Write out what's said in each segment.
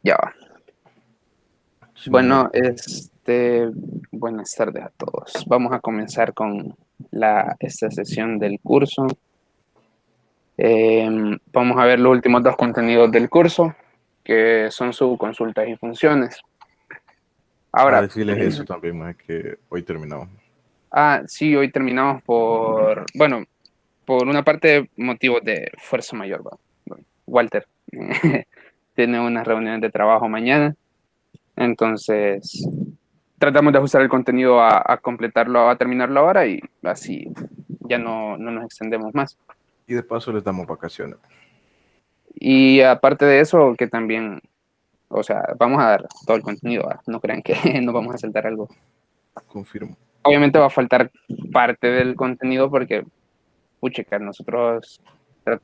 Ya va. Sí, Bueno, manito. buenas tardes a todos. Vamos a comenzar con esta sesión del curso. Vamos a ver los últimos dos contenidos del curso, que son subconsultas y funciones. A Ahora, decirles eso también, más que hoy terminamos. sí, hoy terminamos por una parte, motivos de fuerza mayor, ¿va? Bueno, Walter tiene unas reuniones de trabajo mañana, entonces tratamos de ajustar el contenido a completarlo, a terminarlo ahora y así ya no nos extendemos más. Y de paso les damos vacaciones. Y aparte de eso, que también, o sea, vamos a dar todo el contenido, ¿va? No crean que nos vamos a saltar algo. Confirmo. Obviamente va a faltar parte del contenido porque, puchica, nosotros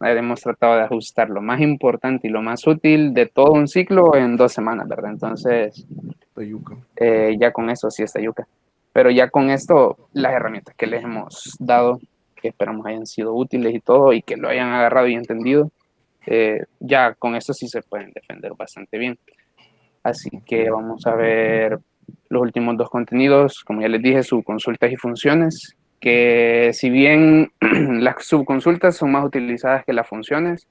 hemos tratado de ajustar lo más importante y lo más útil de todo un ciclo en 2 semanas, ¿verdad? Entonces, Tayuca. ya con eso sí está yuca. Pero ya con esto, las herramientas que les hemos dado, que esperamos hayan sido útiles y todo, y que lo hayan agarrado y entendido, ya con esto sí se pueden defender bastante bien. Así que Ok. vamos a ver los últimos dos contenidos, como ya les dije, subconsultas y funciones, que si bien las subconsultas son más utilizadas que las funciones,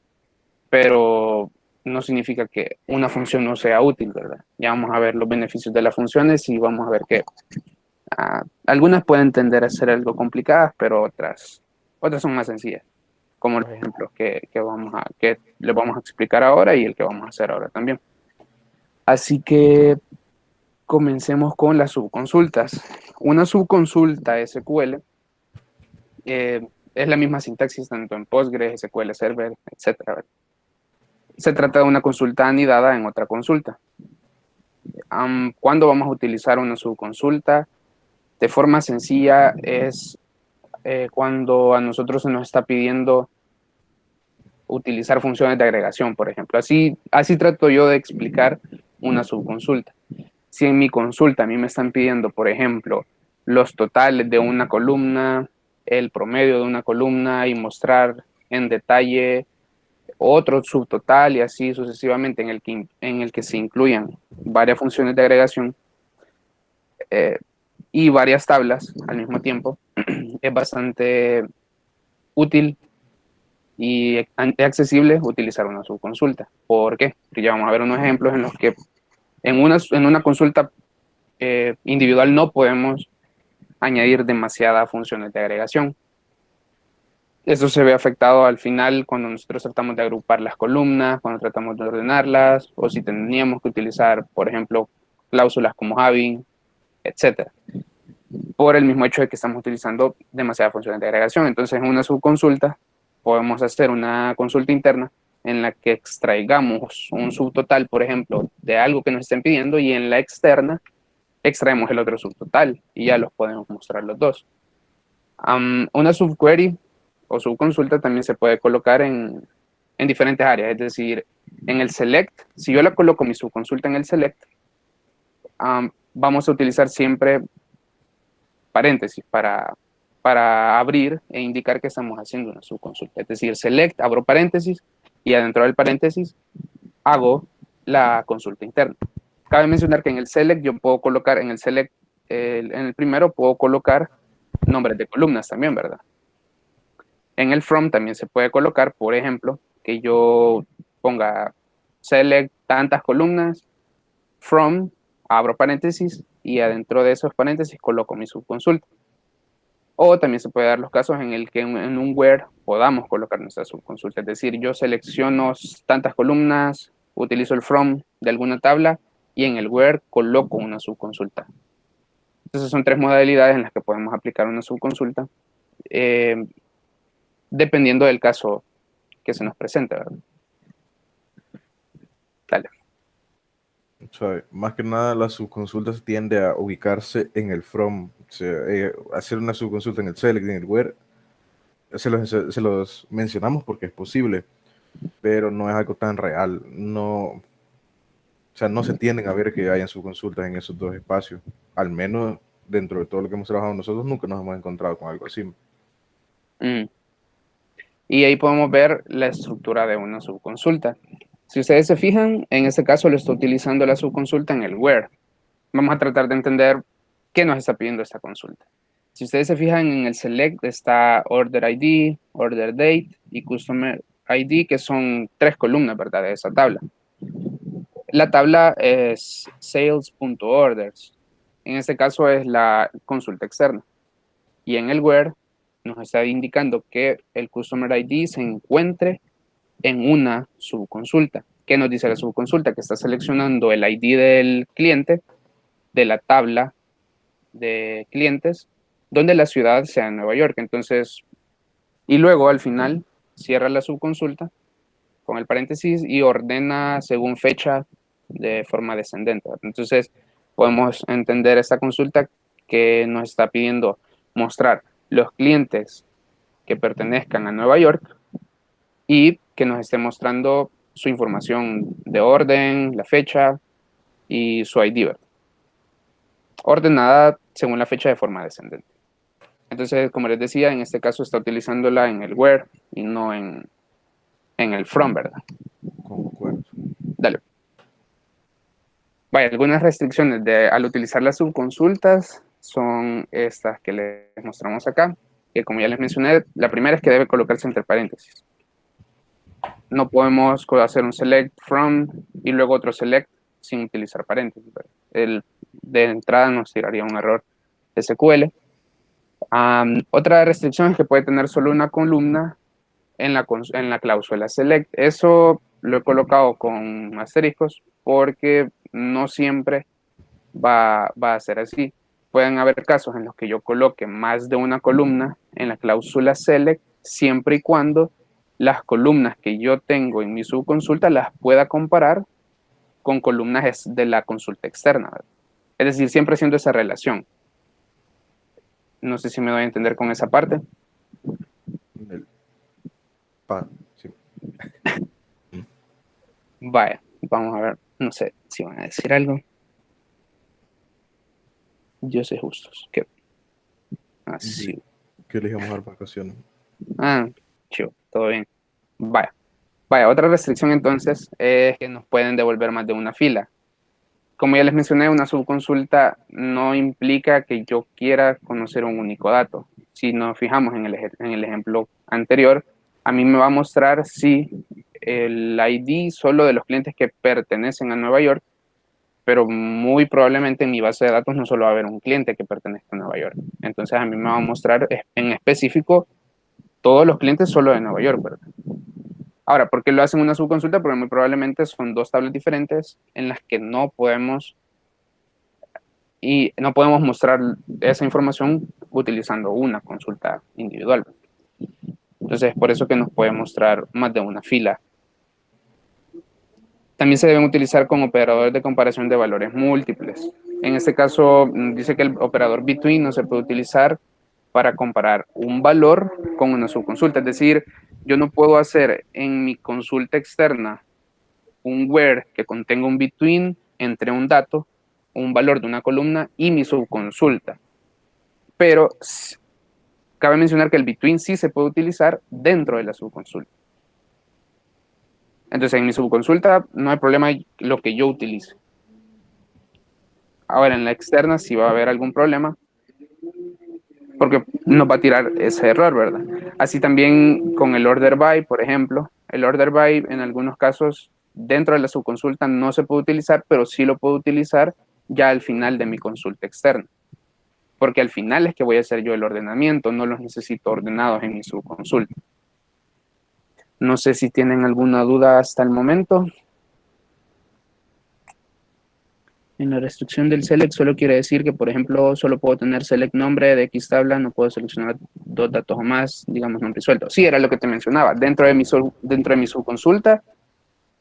pero no significa que una función no sea útil, ¿verdad? Ya vamos a ver los beneficios de las funciones y vamos a ver que algunas pueden tender a ser algo complicadas, pero otras son más sencillas, como los ejemplos que les vamos a explicar ahora y el que vamos a hacer ahora también. Así que comencemos con las subconsultas. Una subconsulta SQL es la misma sintaxis tanto en Postgres, SQL Server, etcétera. Se trata de una consulta anidada en otra consulta. ¿Cuándo vamos a utilizar una subconsulta? De forma sencilla es cuando a nosotros se nos está pidiendo utilizar funciones de agregación, por ejemplo. Así trato yo de explicar una subconsulta. Si en mi consulta a mí me están pidiendo, por ejemplo, los totales de una columna, el promedio de una columna y mostrar en detalle otro subtotal y así sucesivamente en el que se incluyan varias funciones de agregación eh, y varias tablas al mismo tiempo, es bastante útil y es accesible utilizar una subconsulta. ¿Por qué? Porque ya vamos a ver unos ejemplos en los que en una consulta individual no podemos añadir demasiadas funciones de agregación. Eso se ve afectado al final cuando nosotros tratamos de agrupar las columnas, cuando tratamos de ordenarlas, o si teníamos que utilizar, por ejemplo, cláusulas como having, etcétera, por el mismo hecho de que estamos utilizando demasiadas funciones de agregación. Entonces, en una subconsulta podemos hacer una consulta interna en la que extraigamos un subtotal, por ejemplo, de algo que nos estén pidiendo y en la externa extraemos el otro subtotal y ya los podemos mostrar los dos. Una subquery o subconsulta también se puede colocar en diferentes áreas, es decir, en el select, si yo la coloco mi subconsulta en el select, vamos a utilizar siempre paréntesis para abrir e indicar que estamos haciendo una subconsulta. Es decir, select, abro paréntesis y adentro del paréntesis hago la consulta interna. Cabe mencionar que en el select yo puedo colocar, en el select, en el primero puedo colocar nombres de columnas también, ¿verdad? En el from también se puede colocar, por ejemplo, que yo ponga select tantas columnas, from, abro paréntesis y adentro de esos paréntesis coloco mi subconsulta. O también se puede dar los casos en el que en un where podamos colocar nuestra subconsulta. Es decir, yo selecciono tantas columnas, utilizo el from de alguna tabla y en el where coloco una subconsulta. Entonces son tres modalidades en las que podemos aplicar una subconsulta, eh, dependiendo del caso que se nos presente, ¿verdad? Dale. O sea, más que nada, las subconsultas tiende a ubicarse en el from. O sea, hacer una subconsulta en el select, en el where, se los mencionamos porque es posible, pero no es algo tan real. No, o sea, no se tienden a ver que hayan subconsultas en esos dos espacios. Al menos dentro de todo lo que hemos trabajado nosotros, nunca nos hemos encontrado con algo así. Mm. Y ahí podemos ver la estructura de una subconsulta. Si ustedes se fijan, en este caso lo está utilizando la subconsulta en el where. Vamos a tratar de entender qué nos está pidiendo esta consulta. Si ustedes se fijan en el select está order ID, order date y customer ID, que son 3 columnas, ¿verdad? De esa tabla. La tabla es sales.orders. En este caso es la consulta externa. Y en el where nos está indicando que el customer ID se encuentre en una subconsulta. ¿Qué nos dice la subconsulta? Que está seleccionando el ID del cliente de la tabla de clientes donde la ciudad sea Nueva York. Entonces, y luego al final cierra la subconsulta con el paréntesis y ordena según fecha de forma descendente. Entonces, podemos entender esta consulta que nos está pidiendo mostrar los clientes que pertenezcan a Nueva York y que nos esté mostrando su información de orden, la fecha y su ID, ¿verdad? Ordenada según la fecha de forma descendente. Entonces, como les decía, en este caso está utilizándola en el where y no en el from, ¿verdad? Concuerdo. Dale. Vaya, algunas restricciones al utilizar las subconsultas son estas que les mostramos acá, que como ya les mencioné, la primera es que debe colocarse entre paréntesis. No podemos hacer un select from y luego otro select sin utilizar paréntesis. De entrada nos tiraría un error SQL. Otra restricción es que puede tener solo una columna en la cláusula select. Eso lo he colocado con asteriscos porque no siempre va a ser así. Pueden haber casos en los que yo coloque más de una columna en la cláusula select siempre y cuando las columnas que yo tengo en mi subconsulta las pueda comparar con columnas de la consulta externa, ¿verdad? Es decir, siempre haciendo esa relación. No sé si me doy a entender con esa parte. Sí. Vaya, vamos a ver. No sé si van a decir algo. Yo soy justos. ¿Qué? Así. ¿Qué les íbamos a dar vacaciones? Chido, todo bien. Vaya, otra restricción entonces es que nos pueden devolver más de una fila. Como ya les mencioné, una subconsulta no implica que yo quiera conocer un único dato. Si nos fijamos en el ejemplo anterior, a mí me va a mostrar si el ID solo de los clientes que pertenecen a Nueva York, pero muy probablemente en mi base de datos no solo va a haber un cliente que pertenezca a Nueva York. Entonces a mí me va a mostrar en específico todos los clientes solo de Nueva York, ¿verdad? Ahora, ¿por qué lo hacen una subconsulta? Porque muy probablemente son dos tablas diferentes en las que no podemos mostrar esa información utilizando una consulta individual. Entonces, es por eso que nos puede mostrar más de una fila. También se deben utilizar con operadores de comparación de valores múltiples. En este caso, dice que el operador between no se puede utilizar para comparar un valor con una subconsulta. Es decir, yo no puedo hacer en mi consulta externa un where que contenga un between entre un dato, un valor de una columna y mi subconsulta. Pero cabe mencionar que el between sí se puede utilizar dentro de la subconsulta. Entonces, en mi subconsulta no hay problema lo que yo utilice. Ahora, en la externa sí va a haber algún problema porque nos va a tirar ese error, ¿verdad? Así también con el order by, por ejemplo. El order by en algunos casos dentro de la subconsulta no se puede utilizar, pero sí lo puedo utilizar ya al final de mi consulta externa. Porque al final es que voy a hacer yo el ordenamiento, no los necesito ordenados en mi subconsulta. No sé si tienen alguna duda hasta el momento. En la restricción del select solo quiere decir que, por ejemplo, solo puedo tener select nombre de X tabla, no puedo seleccionar dos datos o más, digamos nombre suelto. Sí, era lo que te mencionaba. Dentro de mi subconsulta,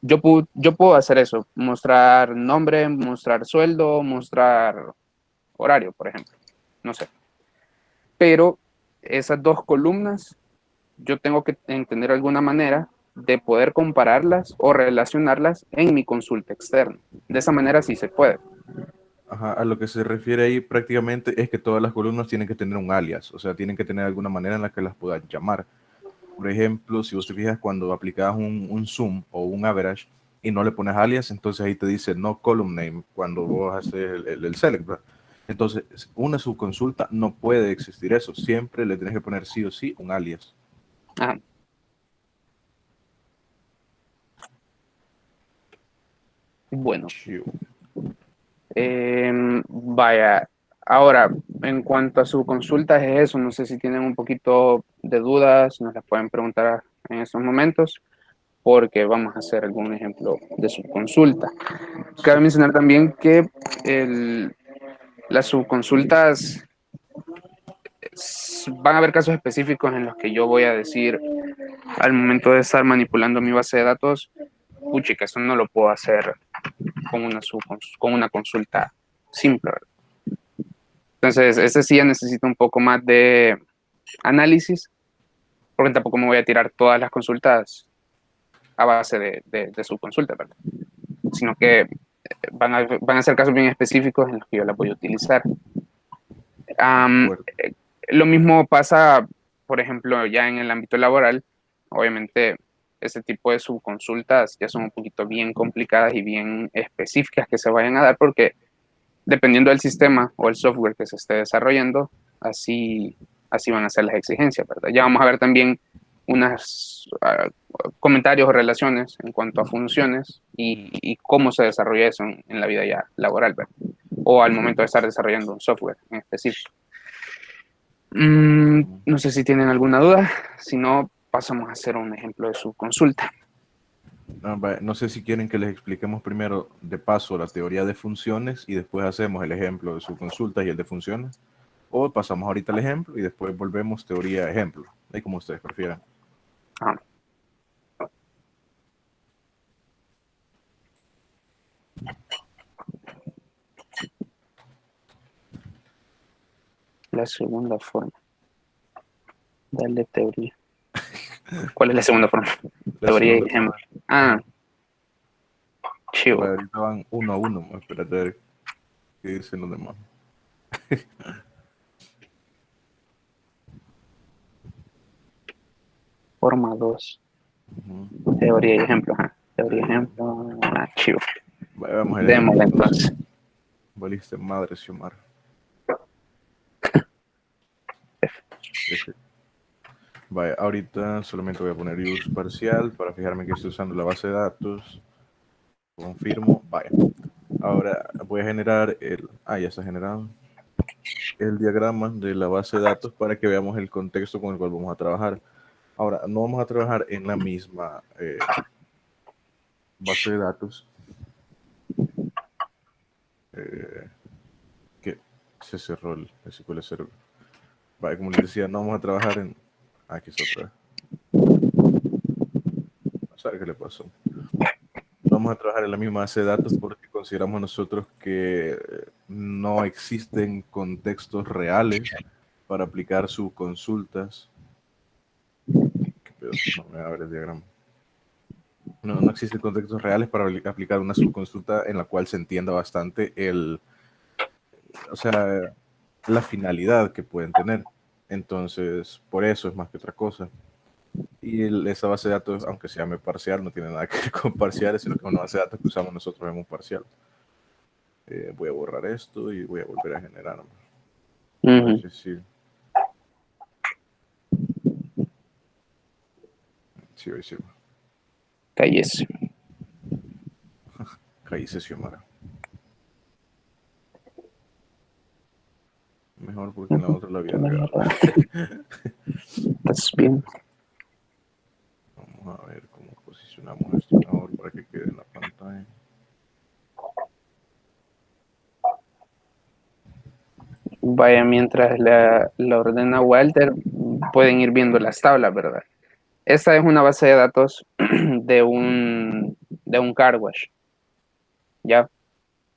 yo puedo hacer eso, mostrar nombre, mostrar sueldo, mostrar horario, por ejemplo. No sé. Pero esas dos columnas, yo tengo que entender alguna manera de poder compararlas o relacionarlas en mi consulta externa. De esa manera sí se puede. Ajá, a lo que se refiere ahí prácticamente es que todas las columnas tienen que tener un alias, o sea, tienen que tener alguna manera en la que las puedas llamar. Por ejemplo, si vos te fijas cuando aplicabas un sum o un average, y no le pones alias, entonces ahí te dice no column name cuando vos haces el select, ¿verdad? Entonces, una subconsulta no puede existir eso. Siempre le tienes que poner sí o sí un alias. Ajá. Bueno, Chivo. vaya, ahora, en cuanto a su consulta es eso, no sé si tienen un poquito de dudas, nos las pueden preguntar en estos momentos, porque vamos a hacer algún ejemplo de su consulta. Cabe Sí. mencionar también que las subconsultas van a haber casos específicos en los que yo voy a decir al momento de estar manipulando mi base de datos, puchica, eso no lo puedo hacer con una consulta simple. Entonces, ese sí ya necesita un poco más de análisis, porque tampoco me voy a tirar todas las consultas a base de su consulta, ¿verdad? Sino que van a ser casos bien específicos en los que yo la voy a utilizar. De Um, acuerdo. lo mismo pasa, por ejemplo, ya en el ámbito laboral. Obviamente, ese tipo de subconsultas ya son un poquito bien complicadas y bien específicas que se vayan a dar porque dependiendo del sistema o el software que se esté desarrollando, así van a ser las exigencias, ¿verdad? Ya vamos a ver también unos comentarios o relaciones en cuanto a funciones y cómo se desarrolla eso en la vida ya laboral, ¿verdad? O al momento de estar desarrollando un software en específico. No sé si tienen alguna duda, si no, pasamos a hacer un ejemplo de su consulta. No sé si quieren que les expliquemos primero de paso la teoría de funciones y después hacemos el ejemplo de subconsultas y el de funciones. O pasamos ahorita el ejemplo y después volvemos teoría ejemplo. Ahí como ustedes prefieran. Ah, la segunda forma. Dale teoría. ¿Cuál es la segunda forma? La Teoría y segunda ejemplo. forma, Ah, chivo. ahorita van 1 a 1. Espérate a ver qué dicen los demás. Forma 2. Ujú. Teoría y ejemplo. Ajá. Teoría y Eh, ejemplo. Ah, chivo. Vamos al ejemplo Démosle entonces. entonces. Valiste madre, Xiomara. F. Vaya, ahorita solamente voy a poner use parcial para fijarme que estoy usando la base de datos. Confirmo. Vaya. Ahora voy a generar ya está generado. El diagrama de la base de datos para que veamos el contexto con el cual vamos a trabajar. Ahora, no vamos a trabajar en la misma base de datos que se cerró el SQL Server. Vale, como les decía, no vamos a trabajar en... Aquí está otra vez. No sabe qué le pasó. No vamos a trabajar en la misma base de datos porque consideramos nosotros que no existen contextos reales para aplicar subconsultas. ¿Qué pedo? No me abre el diagrama. No existen contextos reales para aplicar una subconsulta en la cual se entienda bastante o sea, la finalidad que pueden tener. Entonces, por eso es más que otra cosa. Y esa base de datos, aunque se llame parcial, no tiene nada que ver con parciales, sino que es una base de datos que usamos nosotros en un parcial. Voy a borrar esto y voy a volver a generar. Está difícil. Sí, hoy sí. Calles. Caíse Xiomara. Mejor porque en la otra la había regado. Estás bien. Vamos a ver cómo posicionamos esto mejor para que quede en la pantalla. Vaya, mientras la ordena Walter, pueden ir viendo las tablas, ¿verdad? Esta es una base de datos de un car wash. ¿Ya?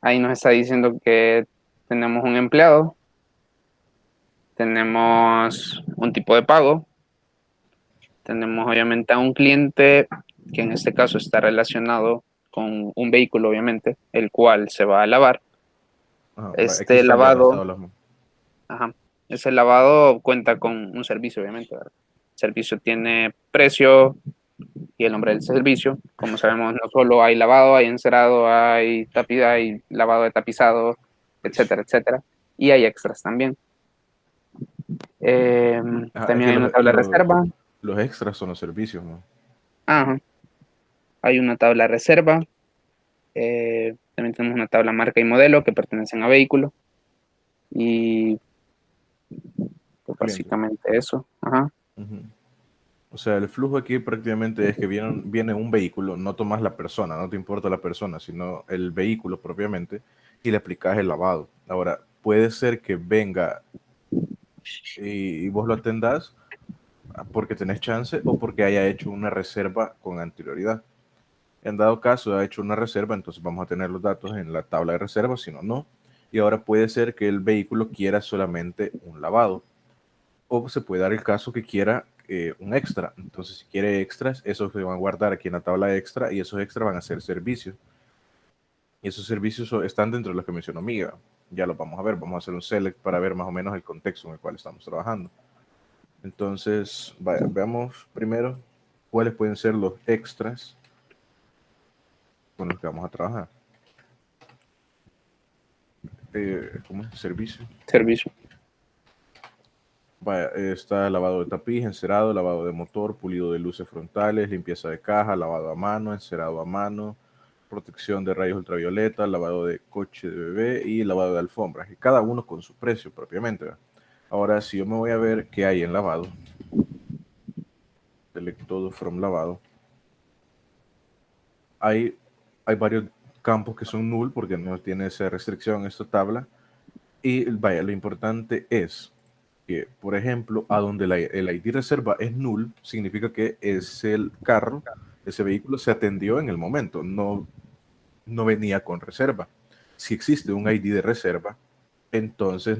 Ahí nos está diciendo que tenemos un empleado, tenemos un tipo de pago, tenemos obviamente a un cliente que en este caso está relacionado con un vehículo, obviamente, el cual se va a lavar. Aquí Este están ya las lavado, tablas. ajá, ese lavado cuenta con un servicio, obviamente, ¿verdad? El servicio tiene precio, y el nombre del servicio. Como sabemos, no solo hay lavado, hay encerado, hay hay lavado de tapizado, etcétera, etcétera. Y hay extras también. Es También que hay una tabla de reserva. los extras son los servicios, ¿no? Ajá. Hay una tabla de reserva. También tenemos una tabla marca y modelo que pertenecen a vehículo. Y pues, Cliente. básicamente eso. Ajá. Ujú. O sea, el flujo aquí prácticamente es que viene un vehículo, no tomas la persona, no te importa la persona, sino el vehículo propiamente, y le aplicas el lavado. Ahora, puede ser que venga y vos lo atendás porque tenés chance o porque haya hecho una reserva con anterioridad. En dado caso, ha hecho una reserva, entonces vamos a tener los datos en la tabla de reserva, si no, no. Y ahora puede ser que el vehículo quiera solamente un lavado. O se puede dar el caso que quiera un extra. Entonces, si quiere extras, esos se van a guardar aquí en la tabla de extra y esos extras van a ser servicios. Y esos servicios están dentro de los que mencionó Miga. Ya los vamos a ver. Vamos a hacer un select para ver más o menos el contexto en el cual estamos trabajando. Entonces, vaya, veamos primero cuáles pueden ser los extras con los que vamos a trabajar. ¿Cómo es? Servicio. Servicio. Vaya, está lavado de tapiz, encerado, lavado de motor, pulido de luces frontales, limpieza de caja, lavado a mano, encerado a mano, protección de rayos ultravioleta, lavado de coche de bebé y lavado de alfombras. Y cada uno con su precio propiamente, ¿verdad? Ahora, si yo me voy a ver qué hay en lavado, select todo from lavado, hay, hay varios campos que son null porque no tiene esa restricción esta tabla. Y vaya, lo importante es que, por ejemplo, a donde el ID reserva es null, significa que es el carro, ese vehículo se atendió en el momento, no venía con reserva. Si existe un ID de reserva, entonces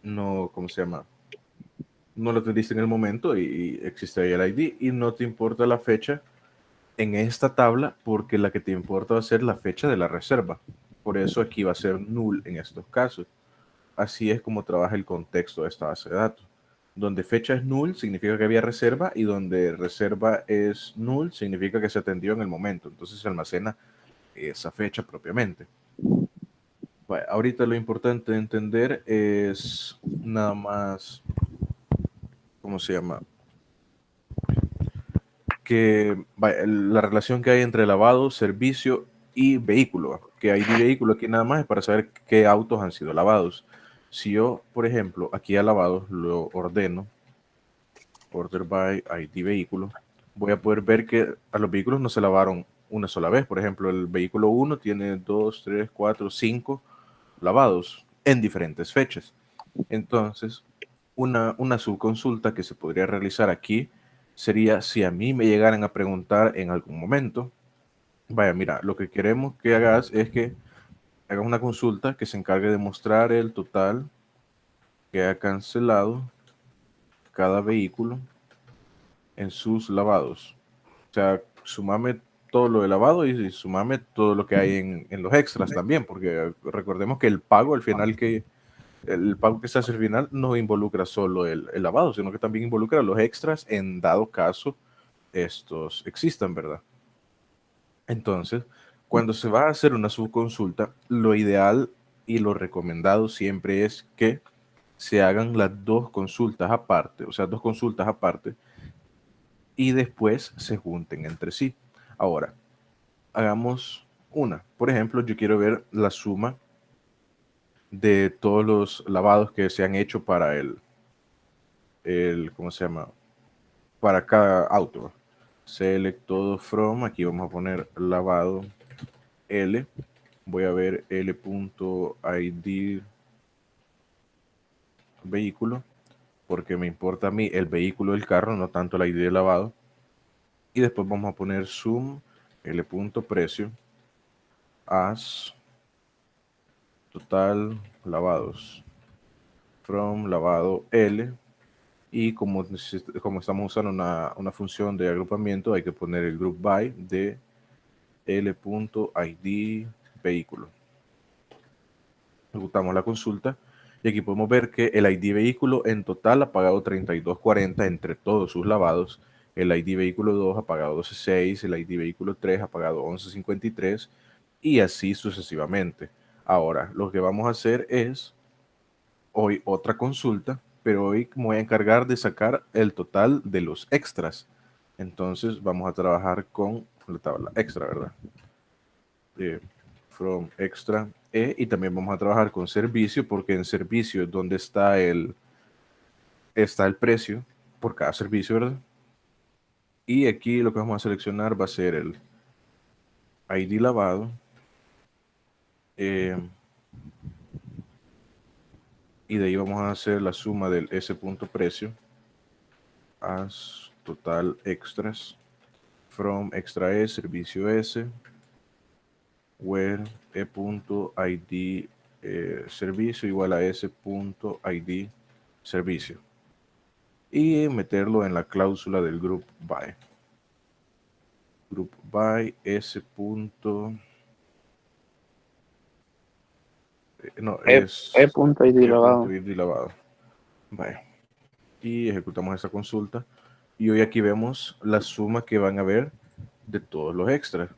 ¿cómo se llama? No lo atendiste en el momento y existe ahí el ID y no te importa la fecha en esta tabla porque la que te importa va a ser la fecha de la reserva. Por eso aquí va a ser null en estos casos. Así es como trabaja el contexto de esta base de datos. Donde fecha es null significa que había reserva y donde reserva es null significa que se atendió en el momento. Entonces se almacena esa fecha propiamente. Bueno, ahorita lo importante de entender es nada más, ¿cómo se llama? Que vaya, la relación que hay entre lavado, servicio y vehículo. Que hay de vehículo aquí nada más es para saber qué autos han sido lavados. Si yo, por ejemplo, aquí a lavados lo ordeno order by ID vehículo, voy a poder ver que a los vehículos no se lavaron una sola vez. Por ejemplo, el vehículo 1 tiene 2, 3, 4, 5 lavados en diferentes fechas. Entonces, una subconsulta que se podría realizar aquí sería si a mí me llegaran a preguntar en algún momento, vaya, mira, lo que queremos que hagas es que hagas una consulta que se encargue de mostrar el total que ha cancelado cada vehículo en sus lavados. O sea, sumame todo lo de lavado y sumame todo lo que hay en los extras también, porque recordemos que el pago al final el pago que se hace al final no involucra solo el lavado, sino que también involucra los extras en dado caso estos existan, ¿verdad? Entonces, cuando se va a hacer una subconsulta, lo ideal y lo recomendado siempre es que se hagan las dos consultas aparte, o sea, dos consultas aparte, y después se junten entre sí. Ahora, hagamos una. Por ejemplo, yo quiero ver la suma de todos los lavados que se han hecho para ¿cómo se llama? Para cada auto. Select todo from, aquí vamos a poner lavado L. Voy a ver L.id vehículo, porque me importa a mí el vehículo del carro, no tanto el ID de lavado. Y después vamos a poner sum L.precio as total lavados from lavado L y como estamos usando una función de agrupamiento hay que poner el group by de L.id vehículo. Ejecutamos la consulta y aquí podemos ver que el ID vehículo en total ha pagado 32.40 entre todos sus lavados el ID vehículo 2 ha pagado 12.6, el ID vehículo 3 ha pagado 11.53 y así sucesivamente. Ahora, lo que vamos a hacer es hoy otra consulta, pero hoy me voy a encargar de sacar el total de los extras. Entonces vamos a trabajar con la tabla extra, ¿verdad? From extra y también vamos a trabajar con servicio, porque en servicio es donde está el precio por cada servicio, ¿verdad? Y aquí lo que vamos a seleccionar va a ser el ID lavado. Y de ahí vamos a hacer la suma del S.precio as total extras from extra S, servicio S, where E.id servicio igual a S.id servicio. Y meterlo en la cláusula del group by. Group by S. No, es E.id lavado. E.id lavado. Vale. Y ejecutamos esa consulta. Y hoy aquí vemos la suma que van a ver de todos los extras.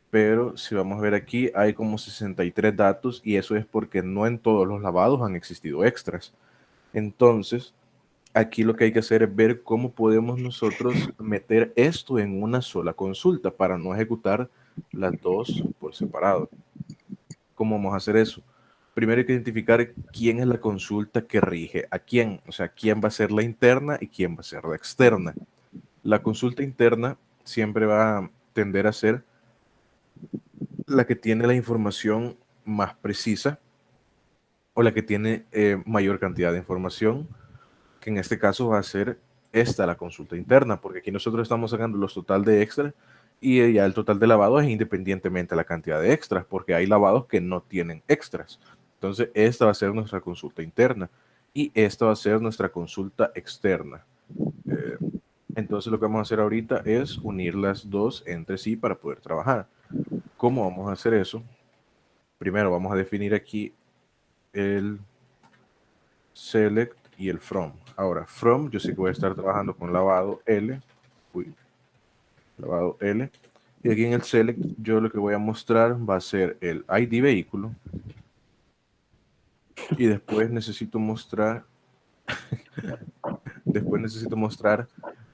Pero si vamos a ver aquí, hay como 63 datos y eso es porque no en todos los lavados han existido extras. Entonces, aquí lo que hay que hacer es ver cómo podemos nosotros meter esto en una sola consulta para no ejecutar las dos por separado. ¿Cómo vamos a hacer eso? Primero hay que identificar quién es la consulta que rige a quién, o sea, quién va a ser la interna y quién va a ser la externa. La consulta interna siempre va a tender a ser la que tiene la información más precisa o la que tiene mayor cantidad de información, que en este caso va a ser esta la consulta interna, porque aquí nosotros estamos sacando los total de extras y ya el total de lavados es independientemente de la cantidad de extras, porque hay lavados que no tienen extras. Entonces, esta va a ser nuestra consulta interna y esta va a ser nuestra consulta externa. Entonces, lo que vamos a hacer ahorita es unir las dos entre sí para poder trabajar. ¿Cómo vamos a hacer eso? Primero vamos a definir aquí el select y el from. Ahora, from, yo sé que voy a estar trabajando con lavado L. Lavado L. Y aquí en el select, yo lo que voy a mostrar va a ser el ID vehículo. Y después necesito mostrar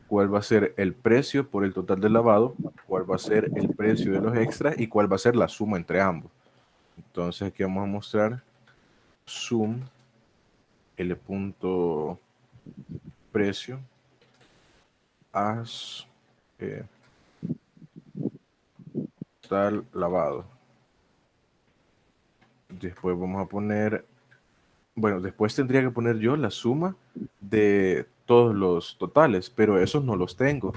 cuál va a ser el precio por el total del lavado, cuál va a ser el precio de los extras y cuál va a ser la suma entre ambos. Entonces aquí vamos a mostrar sum L.precio as total lavado. Después vamos a poner, bueno, después tendría que poner yo la suma de todos los totales, pero esos no los tengo.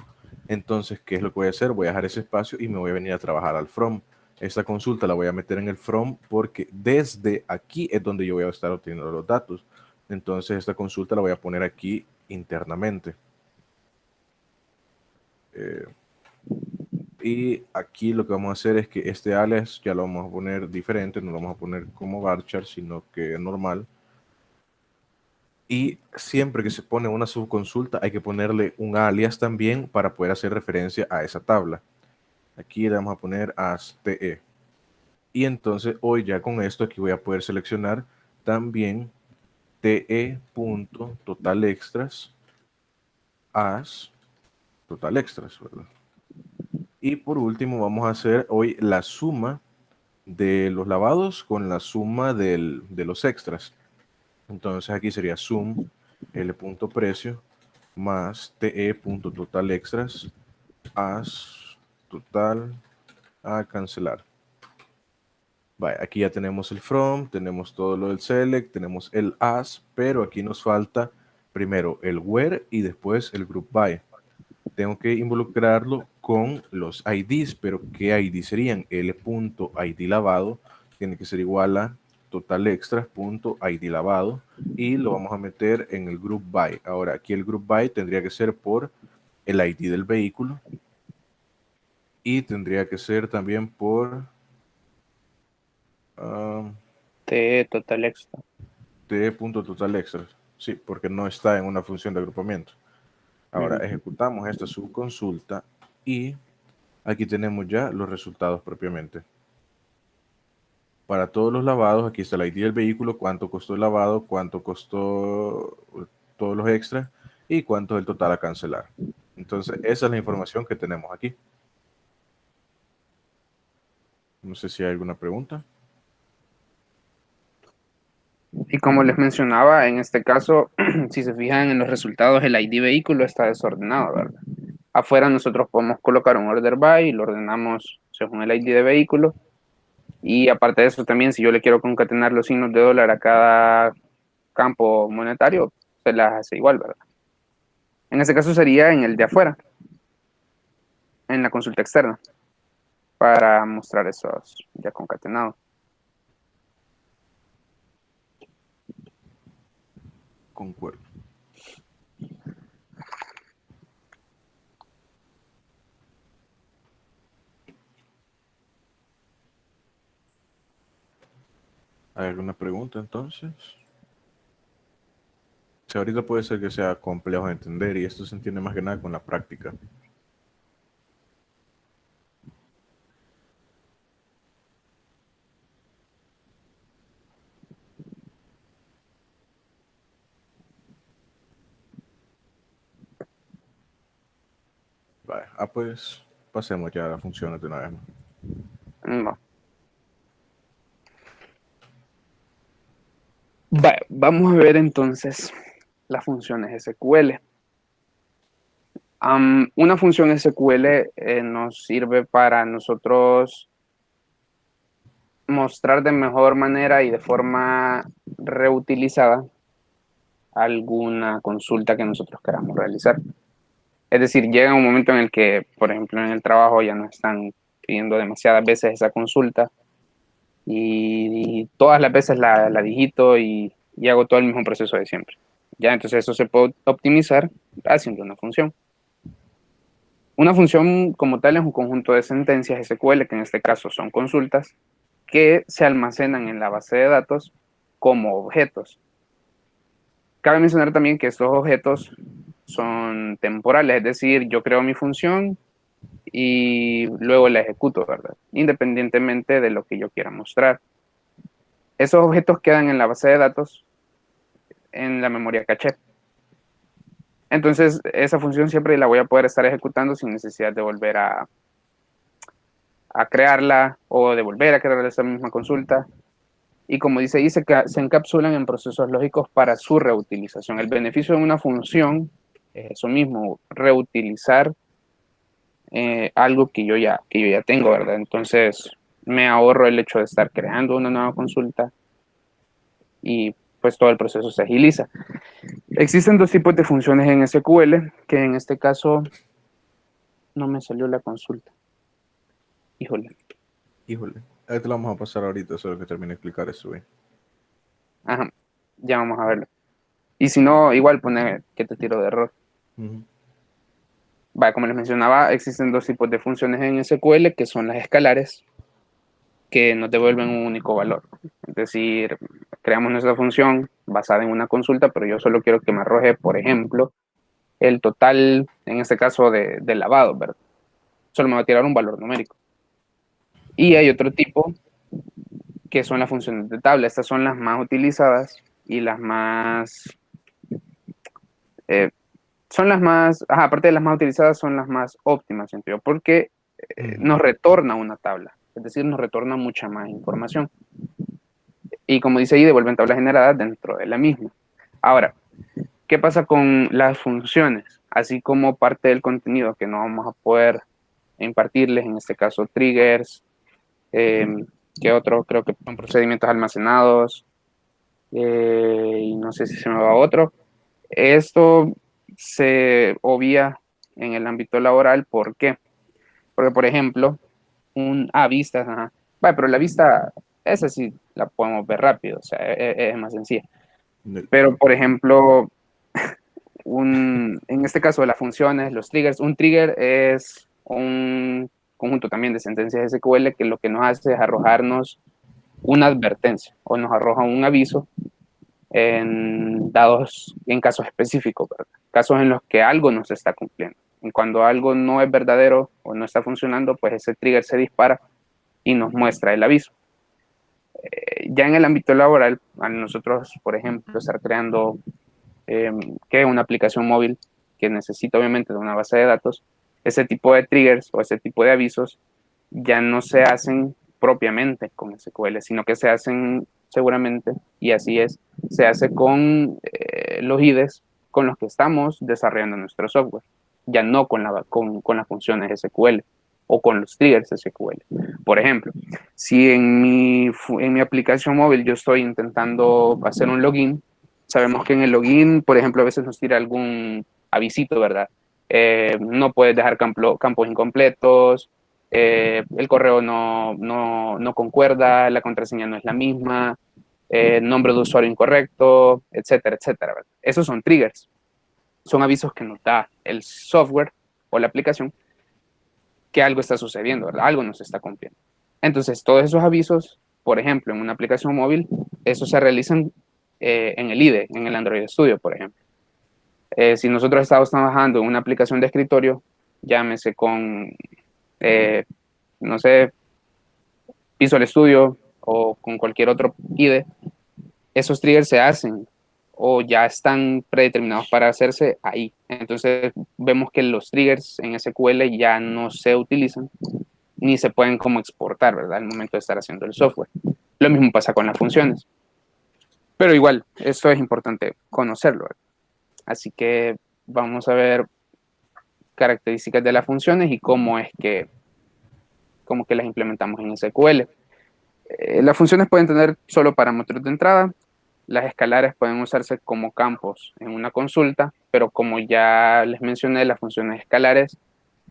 Entonces, ¿qué es lo que voy a hacer? Voy a dejar ese espacio y me voy a venir a trabajar al from. Esta consulta la voy a meter en el from porque desde aquí es donde yo voy a estar obteniendo los datos. Entonces, esta consulta la voy a poner aquí internamente. Y aquí lo que vamos a hacer es que este alias ya lo vamos a poner diferente, no lo vamos a poner como varchar, sino que normal. Y siempre que se pone una subconsulta hay que ponerle un alias también para poder hacer referencia a esa tabla. Aquí le vamos a poner as TE. Y entonces hoy ya con esto aquí voy a poder seleccionar también TE.totalExtras as totalExtras, ¿verdad? Y por último vamos a hacer hoy la suma de los lavados con la suma de los extras. Entonces aquí sería sum L.precio más te.totalextras as total a cancelar. Vale, aquí ya tenemos el from, tenemos todo lo del select, tenemos el as, pero aquí nos falta primero el where y después el group by. Tengo que involucrarlo con los IDs, pero ¿qué ID serían? L.id lavado tiene que ser igual a totalextras.id lavado y lo vamos a meter en el group by. Ahora, aquí el group by tendría que ser por el ID del vehículo y tendría que ser también por Total extra. t.totalextras. Sí, porque no está en una función de agrupamiento. Ahora ejecutamos esta subconsulta y aquí tenemos ya los resultados propiamente. Para todos los lavados, aquí está el ID del vehículo, cuánto costó el lavado, cuánto costó todos los extras y cuánto es el total a cancelar. Entonces, esa es la información que tenemos aquí. No sé si hay alguna pregunta. Y como les mencionaba, en este caso, si se fijan en los resultados, el ID vehículo está desordenado, ¿verdad? Afuera nosotros podemos colocar un order by y lo ordenamos según el ID de vehículo. Y aparte de eso también, si yo le quiero concatenar los signos de dólar a cada campo monetario, se las hace igual, ¿verdad? En este caso sería en el de afuera, en la consulta externa, para mostrar esos ya concatenados. Concuerdo. ¿Hay alguna pregunta entonces? Si ahorita puede ser que sea complejo de entender y esto se entiende más que nada con la práctica. Vale. Pues pasemos ya a las funciones de una vez más. No. Vamos a ver entonces las funciones SQL. Una función SQL nos sirve para nosotros mostrar de mejor manera y de forma reutilizada alguna consulta que nosotros queramos realizar. Es decir, llega un momento en el que, por ejemplo, en el trabajo ya nos están pidiendo demasiadas veces esa consulta y todas las veces la digito y hago todo el mismo proceso de siempre. Ya, entonces eso se puede optimizar haciendo una función. Una función como tal es un conjunto de sentencias SQL, que en este caso son consultas, que se almacenan en la base de datos como objetos. Cabe mencionar también que estos objetos son temporales, es decir, yo creo mi función y luego la ejecuto, ¿verdad? Independientemente de lo que yo quiera mostrar. Esos objetos quedan en la base de datos en la memoria caché. Entonces, esa función siempre la voy a poder estar ejecutando sin necesidad de volver a crearla o de volver a crear esa misma consulta. Y como dice ahí, se encapsulan en procesos lógicos para su reutilización. El beneficio de una función es eso mismo, reutilizar algo que yo ya tengo, ¿verdad? Entonces, me ahorro el hecho de estar creando una nueva consulta y pues todo el proceso se agiliza. Existen dos tipos de funciones en SQL, que en este caso no me salió la consulta. Híjole. Híjole, ahí te lo vamos a pasar ahorita, solo que termine de explicar eso, güey. Ajá, ya vamos a verlo. Y si no, igual pone que te tiro de error. Vale, como les mencionaba, existen dos tipos de funciones en SQL, que son las escalares, que nos devuelven un único valor. Es decir, creamos nuestra función basada en una consulta, pero yo solo quiero que me arroje, por ejemplo, el total, en este caso, de lavado, ¿verdad? Solo me va a tirar un valor numérico. Y hay otro tipo, que son las funciones de tabla. Estas son las más utilizadas y las más... son las más, aparte de las más utilizadas, son las más óptimas, siento yo, porque nos retorna una tabla, es decir, nos retorna mucha más información. Y como dice ahí, devuelven tablas generadas dentro de la misma. Ahora, ¿qué pasa con las funciones? Así como parte del contenido que no vamos a poder impartirles, en este caso triggers, ¿qué otro? Creo que son procedimientos almacenados, y no sé si se me va otro. Esto se obvia en el ámbito laboral, ¿por qué? Porque, por ejemplo, vistas, ajá. Vale, pero la vista, esa sí la podemos ver rápido, o sea, es más sencilla. Pero, por ejemplo, en este caso de las funciones, los triggers, un trigger es un conjunto también de sentencias SQL que lo que nos hace es arrojarnos una advertencia o nos arroja un aviso en casos específicos, ¿verdad? Casos en los que algo no se está cumpliendo. Y cuando algo no es verdadero o no está funcionando, pues ese trigger se dispara y nos muestra el aviso. Ya en el ámbito laboral, a nosotros, por ejemplo, estar creando una aplicación móvil que necesita obviamente de una base de datos, ese tipo de triggers o ese tipo de avisos ya no se hacen propiamente con SQL, sino que se hacen seguramente, y así es, se hace con los IDEs con los que estamos desarrollando nuestro software, ya no con las funciones SQL o con los triggers SQL. Por ejemplo, si en mi aplicación móvil yo estoy intentando hacer un login, sabemos que en el login, por ejemplo, a veces nos tira algún avisito, ¿verdad? No puedes dejar campos incompletos, el correo no concuerda, la contraseña no es la misma, nombre de usuario incorrecto, etcétera, etcétera, ¿verdad? Esos son triggers, son avisos que nos da el software o la aplicación que algo está sucediendo, ¿verdad? Algo nos está cumpliendo. Entonces, todos esos avisos, por ejemplo, en una aplicación móvil, eso se realizan en el IDE, en el Android Studio, por ejemplo. Si nosotros estamos trabajando en una aplicación de escritorio, llámese con, no sé, Visual Studio o con cualquier otro IDE, esos triggers se hacen o ya están predeterminados para hacerse ahí. Entonces vemos que los triggers en SQL ya no se utilizan ni se pueden como exportar, ¿verdad? Al momento de estar haciendo el software. Lo mismo pasa con las funciones. Pero igual, esto es importante conocerlo, ¿verdad? Así que vamos a ver características de las funciones y cómo que las implementamos en SQL. Las funciones pueden tener solo parámetros de entrada. Las escalares pueden usarse como campos en una consulta, pero como ya les mencioné, las funciones escalares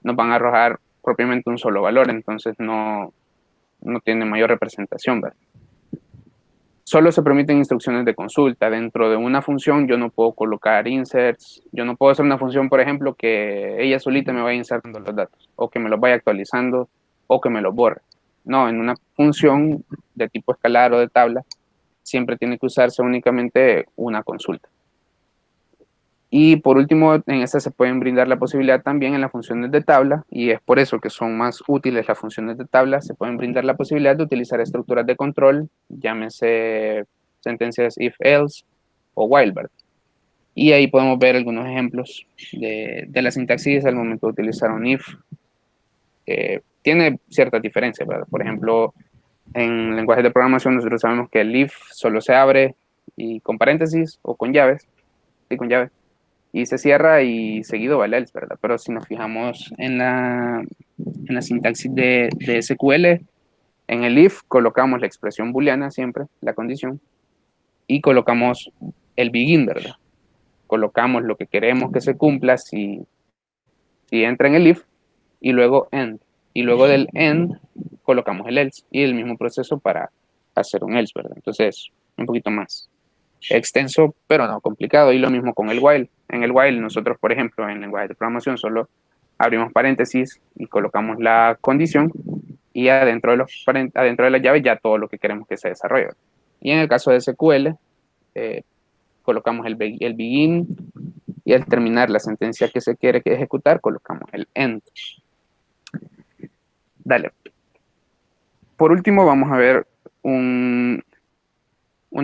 nos van a arrojar propiamente un solo valor, entonces no tiene mayor representación, ¿verdad? Solo se permiten instrucciones de consulta. Dentro de una función yo no puedo colocar inserts, yo no puedo hacer una función, por ejemplo, que ella solita me vaya insertando los datos, o que me los vaya actualizando, o que me los borre. No, en una función de tipo escalar o de tabla, siempre tiene que usarse únicamente una consulta. Y por último, en esta se pueden brindar la posibilidad también en las funciones de tabla, y es por eso que son más útiles las funciones de tabla, se pueden brindar la posibilidad de utilizar estructuras de control, llámese sentencias if-else o while, ¿verdad? Y ahí podemos ver algunos ejemplos de la sintaxis al momento de utilizar un if. Tiene ciertas diferencias, ¿verdad? Por ejemplo, en lenguajes de programación nosotros sabemos que el if solo se abre y con paréntesis o con llaves, y con llaves y se cierra y seguido va el else, ¿verdad? Pero si nos fijamos en la sintaxis de SQL, en el if colocamos la expresión booleana siempre, la condición, y colocamos el begin, ¿verdad? Colocamos lo que queremos que se cumpla si entra en el if, y luego end. Y luego del end colocamos el else, y el mismo proceso para hacer un else, ¿verdad? Entonces, un poquito más extenso, pero no complicado. Y lo mismo con el while. En el while nosotros, por ejemplo, en lenguaje de programación solo abrimos paréntesis y colocamos la condición y adentro de la llave ya todo lo que queremos que se desarrolle. Y en el caso de SQL, colocamos el begin y al terminar la sentencia que se quiere ejecutar, colocamos el end. Dale. Por último, vamos a ver una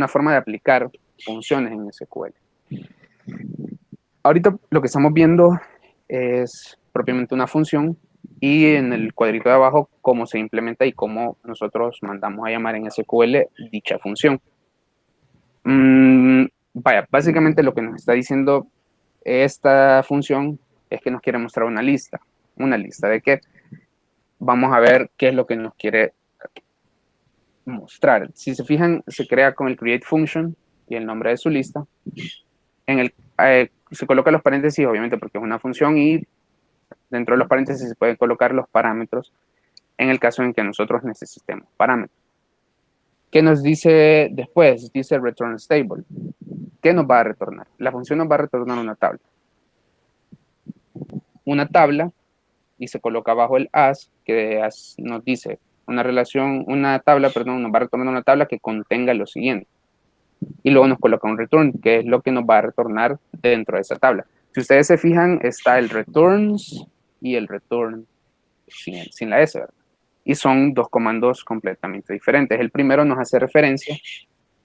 forma de aplicar funciones en SQL. Ahorita lo que estamos viendo es propiamente una función y en el cuadrito de abajo cómo se implementa y cómo nosotros mandamos a llamar en SQL dicha función. Vaya, básicamente lo que nos está diciendo esta función es que nos quiere mostrar una lista. ¿Una lista de qué? Vamos a ver qué es lo que nos quiere mostrar. Si se fijan, se crea con el create function y el nombre de su lista. Se coloca los paréntesis, obviamente, porque es una función y dentro de los paréntesis se pueden colocar los parámetros en el caso en que nosotros necesitemos parámetros. ¿Qué nos dice después? Dice return stable. ¿Qué nos va a retornar? La función nos va a retornar una tabla. Una tabla y se coloca abajo el as, que nos dice una tabla, nos va a retornar una tabla que contenga lo siguiente. y luego nos coloca un return, que es lo que nos va a retornar dentro de esa tabla. Si ustedes se fijan, está el returns y el return sin la S, ¿verdad? Y son dos comandos completamente diferentes. El primero nos hace referencia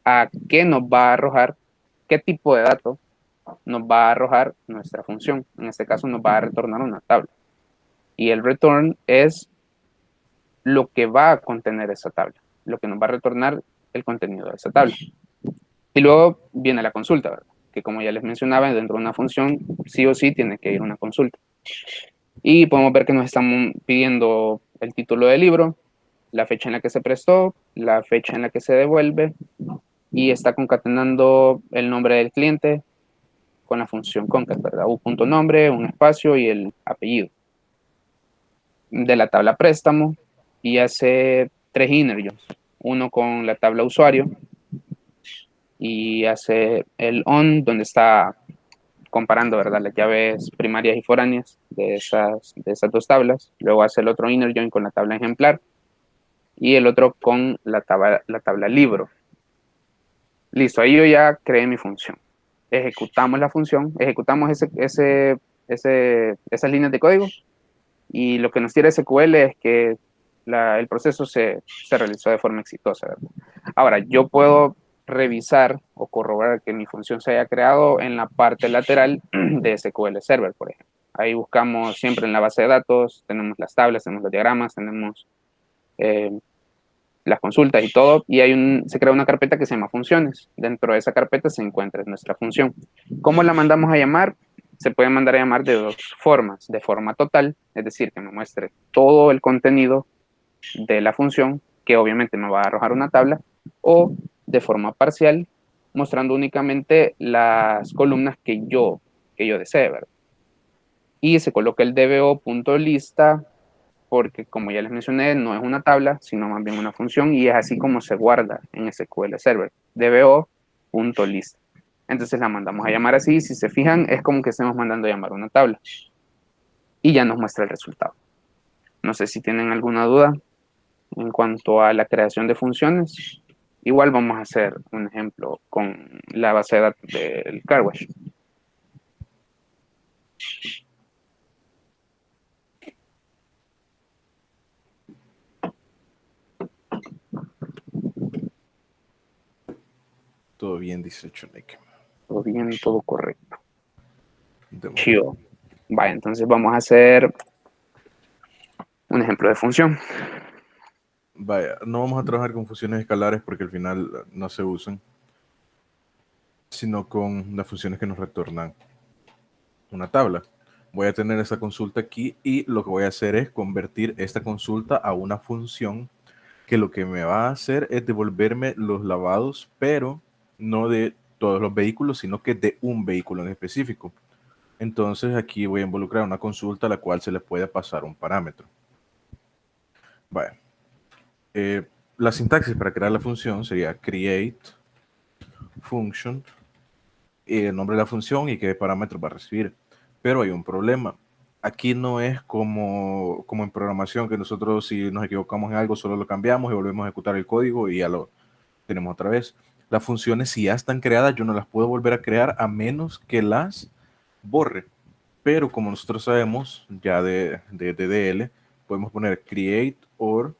a qué nos va a arrojar, qué tipo de dato nos va a arrojar nuestra función. En este caso nos va a retornar una tabla. Y el return es lo que va a contener esa tabla, lo que nos va a retornar el contenido de esa tabla. Y luego viene la consulta, ¿verdad? Que como ya les mencionaba, dentro de una función sí o sí tiene que ir una consulta. Y podemos ver que nos están pidiendo el título del libro, la fecha en la que se prestó, la fecha en la que se devuelve, y está concatenando el nombre del cliente con la función concat, ¿verdad? U.nombre, un espacio y el apellido de la tabla préstamo, y hace tres inner jobs, uno con la tabla usuario, y hace el on, donde está comparando, ¿verdad?, las llaves primarias y foráneas de esas dos tablas. Luego hace el otro inner join con la tabla ejemplar y el otro con la tabla libro. Listo, ahí yo ya creé mi función. Ejecutamos la función, ejecutamos esas líneas de código, y lo que nos tira SQL es que el proceso se realizó de forma exitosa, ¿verdad? Ahora, yo puedo revisar o corroborar que mi función se haya creado en la parte lateral de SQL Server, por ejemplo. Ahí buscamos siempre en la base de datos, tenemos las tablas, tenemos los diagramas, tenemos las consultas y todo, y se crea una carpeta que se llama funciones. Dentro de esa carpeta se encuentra nuestra función. ¿Cómo la mandamos a llamar? Se puede mandar a llamar de dos formas: de forma total, es decir, que me muestre todo el contenido de la función, que obviamente me va a arrojar una tabla, o de forma parcial, mostrando únicamente las columnas que yo desee, ¿verdad? Y se coloca el dbo.lista, porque como ya les mencioné, no es una tabla, sino más bien una función, y es así como se guarda en SQL Server, dbo.list. Entonces la mandamos a llamar así, si se fijan, es como que estemos mandando a llamar una tabla, y ya nos muestra el resultado. No sé si tienen alguna duda en cuanto a la creación de funciones. Igual vamos a hacer un ejemplo con la base de datos del CarWash. Todo bien, dice Chonek. Todo bien, todo correcto. Démosle. Chido. Vaya, entonces vamos a hacer un ejemplo de función. Vaya, no vamos a trabajar con funciones escalares porque al final no se usan, sino con las funciones que nos retornan una tabla. Voy a tener esa consulta aquí y lo que voy a hacer es convertir esta consulta a una función que lo que me va a hacer es devolverme los lavados, pero no de todos los vehículos, sino que de un vehículo en específico. Entonces aquí voy a involucrar una consulta a la cual se le puede pasar un parámetro. Vaya. La sintaxis para crear la función sería create function, el nombre de la función y qué parámetros va a recibir. Pero hay un problema. Aquí no es como en programación, que nosotros si nos equivocamos en algo solo lo cambiamos y volvemos a ejecutar el código y ya lo tenemos otra vez. Las funciones, si ya están creadas, yo no las puedo volver a crear a menos que las borre. Pero como nosotros sabemos ya de DDL, podemos poner create or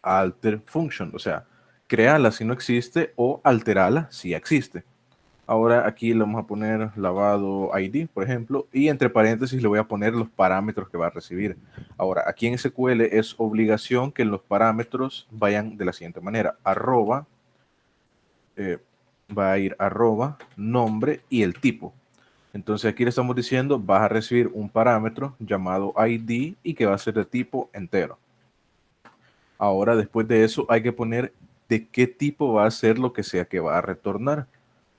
alter function, o sea, créala si no existe o alterala si existe. Ahora aquí le vamos a poner lavado ID, por ejemplo, y entre paréntesis le voy a poner los parámetros que va a recibir. Ahora, aquí en SQL es obligación que los parámetros vayan de la siguiente manera: arroba, va a ir arroba, nombre y el tipo. Entonces aquí le estamos diciendo, vas a recibir un parámetro llamado ID y que va a ser de tipo entero. Ahora, después de eso, hay que poner de qué tipo va a ser lo que sea que va a retornar.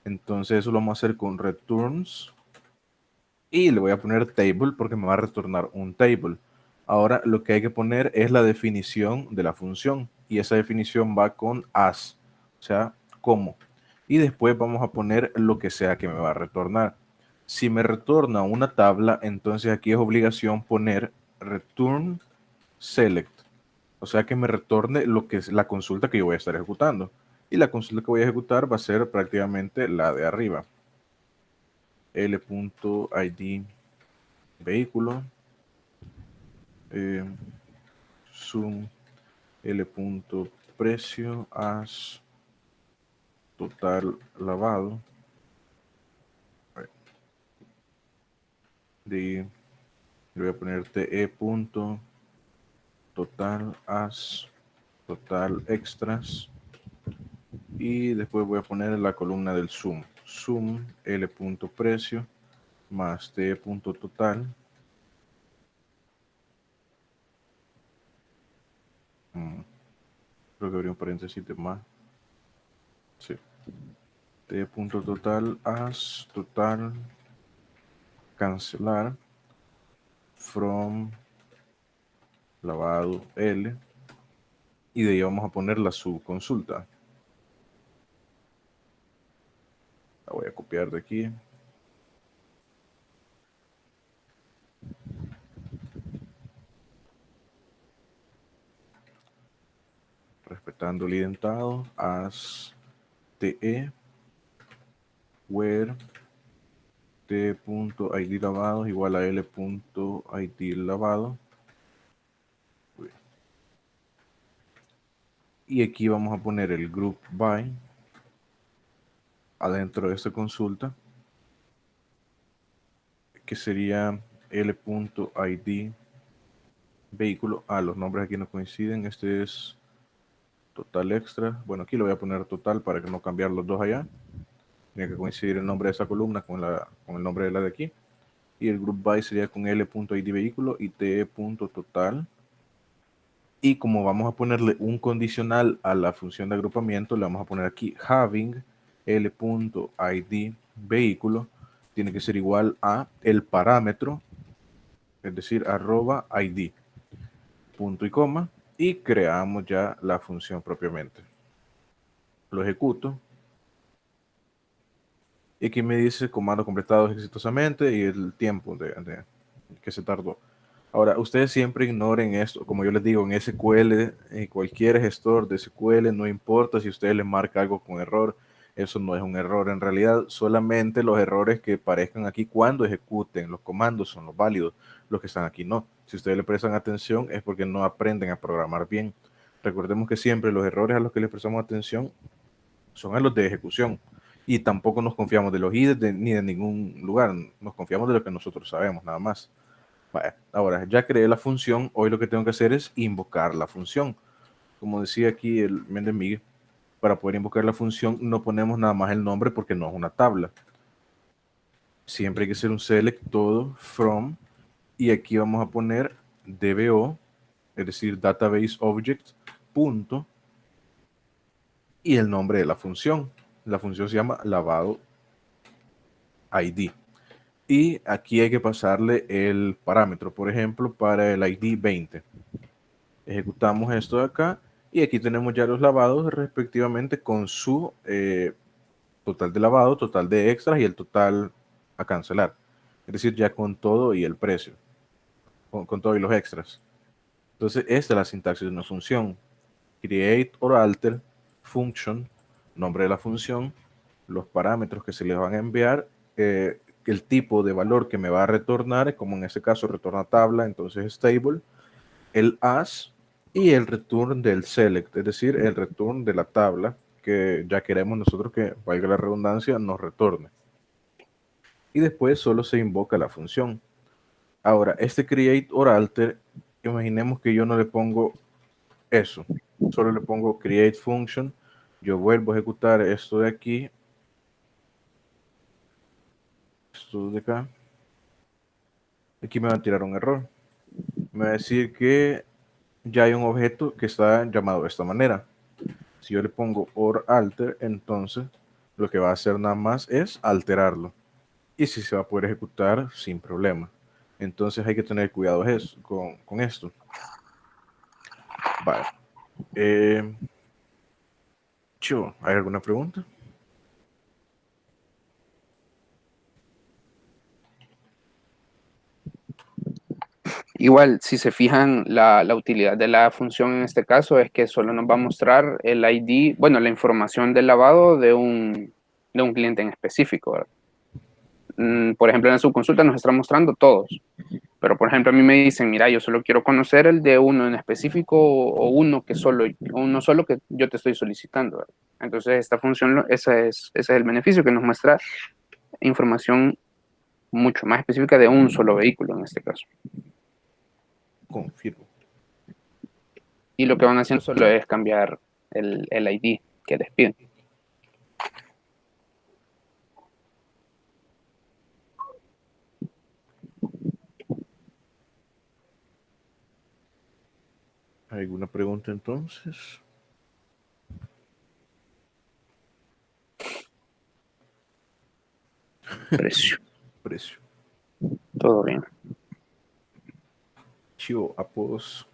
Entonces eso lo vamos a hacer con returns y le voy a poner table porque me va a retornar un table. Ahora lo que hay que poner es la definición de la función y esa definición va con as, o sea, como. Y después vamos a poner lo que sea que me va a retornar. Si me retorna una tabla, entonces aquí es obligación poner return select, o sea que me retorne lo que es la consulta que yo voy a estar ejecutando. Y la consulta que voy a ejecutar va a ser prácticamente la de arriba. L.id vehículo, sum L.precio as total lavado. Le voy a poner te punto total as total extras, y después voy a poner la columna del sum L.precio más t punto total. Creo que habría un paréntesis de más. Sí. T punto total as total cancelar from lavado L, y de ahí vamos a poner la subconsulta. La voy a copiar de aquí. Respetando el identado, as te where t.id lavado igual a l.id lavado. Y aquí vamos a poner el group by adentro de esta consulta, que sería l.id vehículo. Los nombres aquí no coinciden. Este es total extra. Bueno, aquí lo voy a poner total para que no cambiar los dos allá. Tiene que coincidir el nombre de esa columna con el nombre de la de aquí. Y el group by sería con l.id vehículo y t.total. Y como vamos a ponerle un condicional a la función de agrupamiento, le vamos a poner aquí having l.id vehículo tiene que ser igual a el parámetro, es decir, arroba id, punto y coma, y creamos ya la función propiamente. Lo ejecuto. Y aquí me dice comando completado exitosamente y el tiempo que se tardó. Ahora, ustedes siempre ignoren esto, como yo les digo, en SQL, en cualquier gestor de SQL, no importa si ustedes le marca algo con error, eso no es un error. En realidad, solamente los errores que aparezcan aquí cuando ejecuten los comandos son los válidos, los que están aquí no. Si ustedes le prestan atención es porque no aprenden a programar bien. Recordemos que siempre los errores a los que les prestamos atención son a los de ejecución. Y tampoco nos confiamos de los IDEs ni de ningún lugar, nos confiamos de lo que nosotros sabemos, nada más. Vale, ahora ya creé la función, hoy lo que tengo que hacer es invocar la función. Como decía aquí el Méndez Miguel, para poder invocar la función no ponemos nada más el nombre porque no es una tabla. Siempre hay que hacer un select todo from, y aquí vamos a poner DBO, es decir, database object, punto, y el nombre de la función. La función se llama lavado ID. Y aquí hay que pasarle el parámetro, por ejemplo, para el ID 20. Ejecutamos esto de acá y aquí tenemos ya los lavados respectivamente con su total de lavado, total de extras y el total a cancelar. Es decir, ya con todo y el precio, con todo y los extras. Entonces, esta es la sintaxis de una función. Create or alter function, nombre de la función, los parámetros que se les van a enviar, el tipo de valor que me va a retornar, como en este caso retorna tabla, entonces stable, el as y el return del select, es decir, el return de la tabla que ya queremos nosotros que, valga la redundancia, nos retorne. Y después solo se invoca la función. Ahora, este create or alter, imaginemos que yo no le pongo eso, solo le pongo create function, yo vuelvo a ejecutar esto de aquí, esto de acá, aquí me va a tirar un error, me va a decir que ya hay un objeto que está llamado de esta manera. Si yo le pongo or alter, entonces lo que va a hacer nada más es alterarlo. Y si se va a poder ejecutar sin problema. Entonces hay que tener cuidado con esto. Vale. ¿Hay alguna pregunta? Igual, si se fijan, la utilidad de la función en este caso es que solo nos va a mostrar el ID, bueno, la información del lavado de un cliente en específico, ¿verdad? Por ejemplo, en la subconsulta nos está mostrando todos, pero por ejemplo a mí me dicen, mira, yo solo quiero conocer el de uno en específico o uno solo que yo te estoy solicitando, ¿verdad? Entonces esta función, ese es el beneficio que nos muestra información mucho más específica de un solo vehículo en este caso. Confirmo. Y lo que van haciendo solo es cambiar el ID que les piden. ¿Alguna pregunta entonces? Precio. Precio. Todo bien. Chivo, apodos.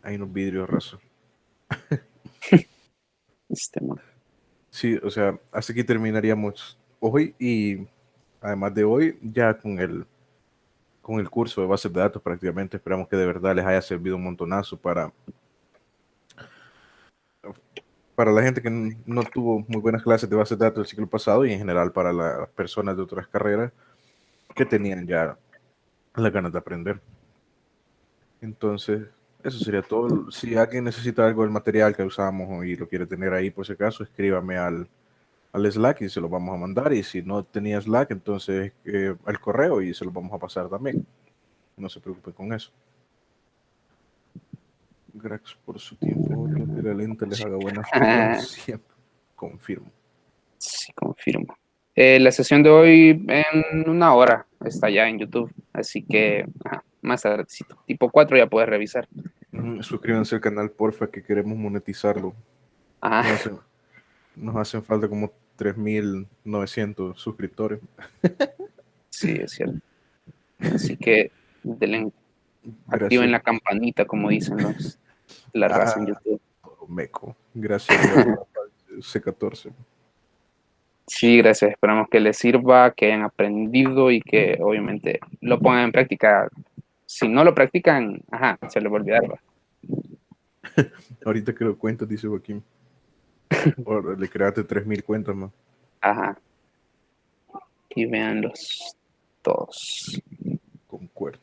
Hay unos vidrios rasos. Sí, o sea, hasta aquí terminaríamos hoy y además de hoy, ya con el curso de bases de datos prácticamente. Esperamos que de verdad les haya servido un montonazo para la gente que no tuvo muy buenas clases de bases de datos el ciclo pasado y en general para las personas de otras carreras que tenían ya las ganas de aprender. Entonces, eso sería todo. Si alguien necesita algo del material que usamos y lo quiere tener ahí por si acaso, escríbame al Slack y se lo vamos a mandar. Y si no tenía Slack, entonces al correo y se lo vamos a pasar también. No se preocupe con eso. Gracias por su tiempo. Que la lenta les haga buenas pruebas siempre. Confirmo. Sí, confirmo. La sesión de hoy en una hora está ya en YouTube, así que más tardecito. Tipo 4 ya puedes revisar. Suscríbanse al canal, porfa, que queremos monetizarlo. Ajá. Nos hacen falta como 3.900 suscriptores. Sí, es cierto. Así que denle, activen Gracias. la campanita, como dicen la raza en YouTube. Meco. Gracias, Rafa C14. Sí, gracias. Esperamos que les sirva, que hayan aprendido y que obviamente lo pongan en práctica. Si no lo practican, se les va a olvidar. ¿Va? Ahorita que lo cuentas, dice Joaquín. Le creaste 3.000 cuentas más. Ajá. Y véanlos todos. Concuerdo.